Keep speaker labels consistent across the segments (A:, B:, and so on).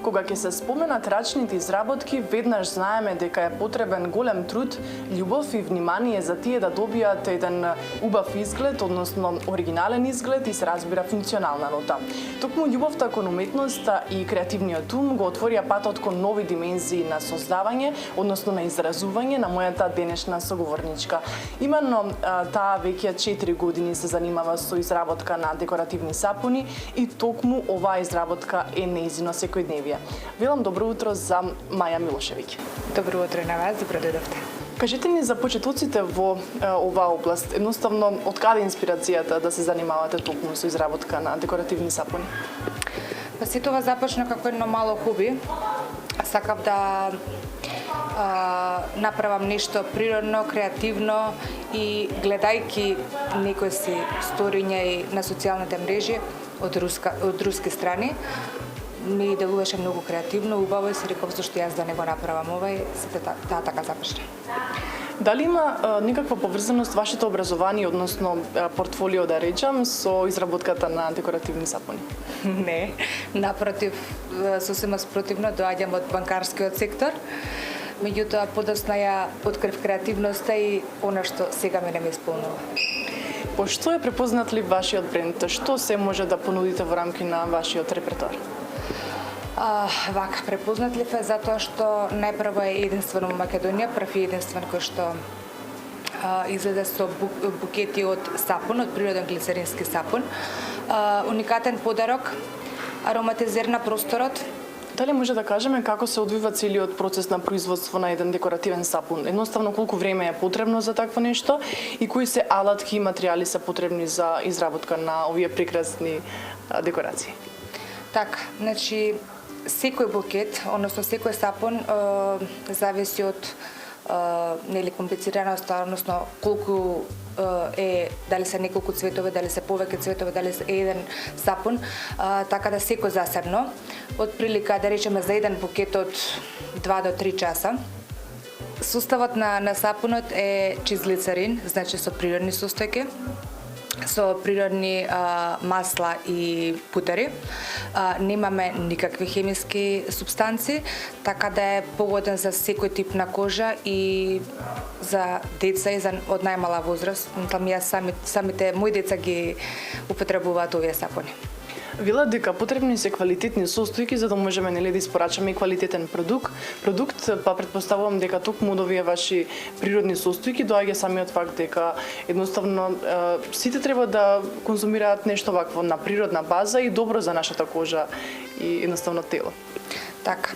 A: Кога ќе се споменат рачните изработки, веднаш знаеме дека е потребен голем труд, љубов и внимание за тие да добијат еден убав изглед, односно оригинален изглед и се разбира функционална нота. Токму љубовта кон уметноста и креативниот ум го отворија патот кон нови димензии на создавање, односно на изразување на мојата денешна соговорничка. Именно таа веќе 4 години се занимава со изработка на декоративни сапуни и токму оваа изработка е нејзино секојдневие. Велам добро утро за Маја Милошевиќ.
B: Добро утро на вас, добро дојдовте.
A: Кажете ни за почетоците во оваа област. Едноставно, од каде инспирацијата да се занимавате токму со изработка на декоративни сапуни?
B: Па се тоа започна како едно мало хоби. Сакав да направам нешто природно, креативно и гледајки некои си сториња и на социјалните мрежи од руски страни, ми делуваше многу креативно, убаво и си реков зашто јас да не го направам ова и таа така започна.
A: Дали има некаква поврзаност вашето образование, односно портфолио да речам, со изработката на декоративни сапуни?
B: Не, напротив, сосема спротивно, доаѓам од банкарскиот сектор. Меѓутоа, подоцна ја открив креативноста и она што сега мене ме исполнува.
A: По што е препознатлив вашиот бренд? Што се може да понудите во рамки на вашиот репертоар?
B: Вака, препознатлив е затоа што најпрво е единствено во Македонија, прв и единствен кој што изгледа со букети од сапун, од природен глицерински сапун. Уникатен подарок, ароматизер на просторот.
A: Дали може да кажеме како се одвива целиот процес на производство на еден декоративен сапун? Едноставно, колку време е потребно за такво нешто и кои се алатки и материјали се потребни за изработка на овие прекрасни декорации?
B: Така, значи, секој букет, односно секој сапун, зависи од комплицираноста, односно колку дали се неколку цветови, дали се повеќе цветови, дали се еден сапун, така да секој засебно. Од прилика, да речеме, за еден букет од 2 до 3 часа. Составот на сапунот е чист глицерин, значи со природни состојки, со природни масла и путари. Немаме никакви хемиски супстанци, така да е погоден за секој тип на кожа и за деца и од најмала возраст. Самите мои деца ги употребуваат овие сапуни.
A: Велат дека потребни се квалитетни состојки за да можеме да испорачаме и квалитетен продукт, па претпоставувам дека токму од овие ваши природни состојки доаѓа самиот факт дека едноставно сите треба да конзумираат нешто вакво на природна база и добро за нашата кожа и едноставно тело.
B: Така.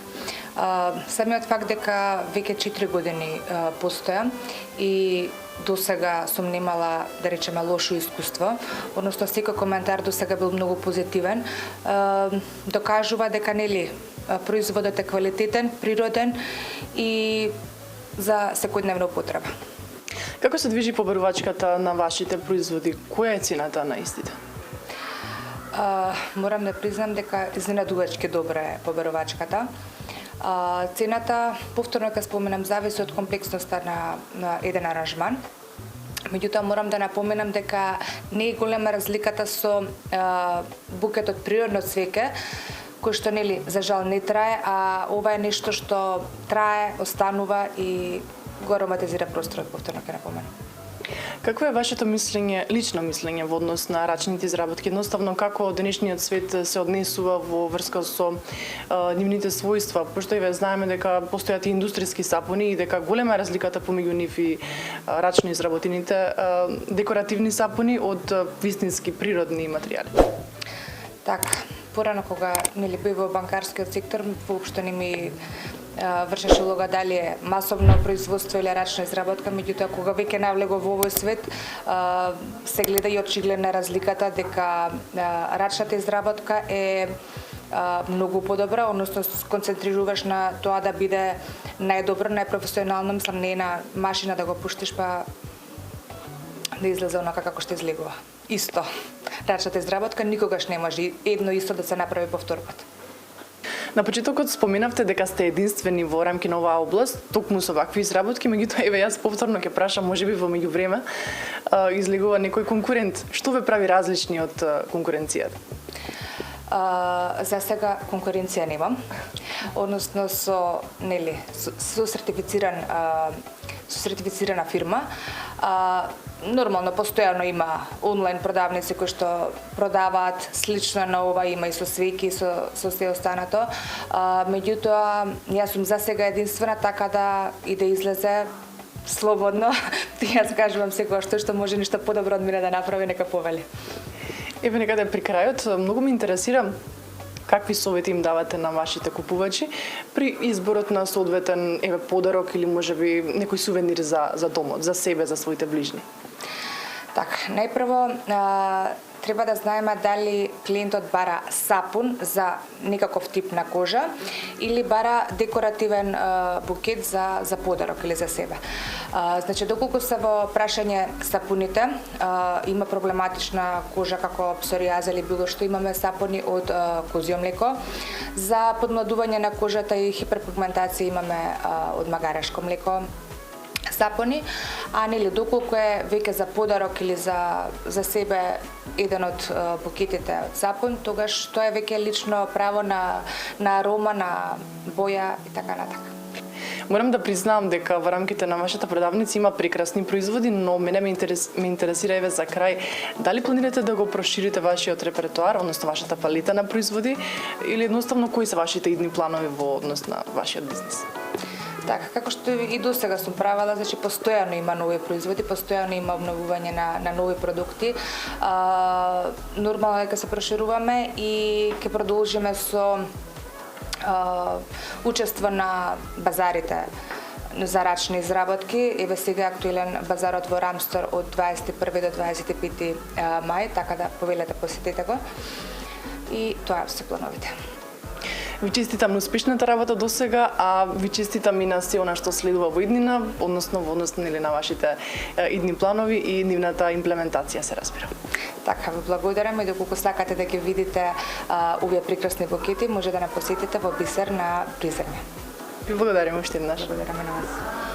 B: Самиот факт дека веќе 4 години постоја и до сега сум немала, да речеме, лошо искуство, односно секој коментар до сега бил многу позитивен, докажува дека производот е квалитетен, природен и за секојдневна употреба.
A: Како се движи побарувачката на вашите производи? Која е цената на истите?
B: Морам да признам дека изненадувачки добра е побарувачката. Цената, повторно ќе споменам, зависи од комплексноста на еден аранжман. Меѓутоа морам да напоменам дека не е голема разликата со букетот природно цвеќе, кој што за жал не трае, а ова е нешто што трае, останува и го ароматизира просторот, повторно ќе напоменам.
A: Какво е вашето мислење, лично мислење во однос на рачните изработки? Едноставно, како денешниот свет се однесува во врска со нивните својства? Пошто и знаеме дека постојат и индустријски сапуни и дека голема е разликата помеѓу нив и рачно изработените декоративни сапуни од вистински природни материјали.
B: Така, порано кога бев во банкарскиот сектор, воопшто не ми вршеше улога дали е масовно производство или рачна изработка, меѓутоа кога веќе навлегов во овој свет, се гледа и очигледна разликата дека рачната изработка е многу подобра, односно концентрируваш на тоа да биде најдобро, најпрофесионално, мислам, не е на машина да го пуштиш па да излезе онака како што излегува. Исто. Рачната изработка никогаш не може едно исто да се направи повтор пат.
A: На почетокот споменавте дека сте единствени во рамки на оваа област, токму со вакви изработки, меѓутоа еве јас повторно ќе прашам, можеби во меѓувреме излегува некој конкурент. Што ве прави различни од конкуренцијата?
B: За сега конкуренција немам, односно со сертифицирана фирма. Нормално, постојано има онлайн продавници кои што продаваат слично на ова, има и со свеки, со се останато. Меѓутоа, јас сум за сега единствена, така да и да излезе слободно. Јас кажувам секогаш што може нешто подобро од мене да направи, нека повели.
A: Еве некаде при крајот, многу ме интересира какви совети им давате на вашите купувачи при изборот на соодветен подарок или можеби некој сувенир за домот, за себе, за своите ближни?
B: Така, најпрво треба да знаеме дали клиентот бара сапун за некаков тип на кожа или бара декоративен букет за подарок или за себе. Значи, доколку се во прашање сапуните, има проблематична кожа како псориаза или било што, имаме сапуни од козјо млеко. За подмладување на кожата и хиперпигментација имаме од магарешко млеко сапуни, а нели доколку е веќе за подарок или за себе еден од букетите од сапун, тогаш тоа е веќе лично право на арома, на боја и така натака.
A: Морам да признам дека во рамките на вашата продавница има прекрасни производи, но мене ме интересира еве за крај, дали планирате да го проширите вашиот репертоар, односно вашата палета на производи, или едноставно кои се вашите идни планови во однос на вашиот бизнис?
B: Така, како што и до сега сум правила, значи постојано има нови производи, постојано има обновување на нови продукти. Нормално дека се прошируваме и ќе продолжиме со учество на базарите за рачни изработки. Еве сега е актуелен базарот во Рамстор од 21 до 25 мај, така да повелете, посетете го. И тоа се плановите.
A: Ви честитам на успешната работа до сега, а ви честитам и на се она што следува во иднина, односно во однос на вашите идни планови и нивната имплементација, се разбира.
B: Така, ви благодарам и доколку сакате да ги видите овие прекрасни букети, може да не посетите во Бисер на Приземје.
A: Ви благодарам уште еднаш.
B: Благодараме на вас.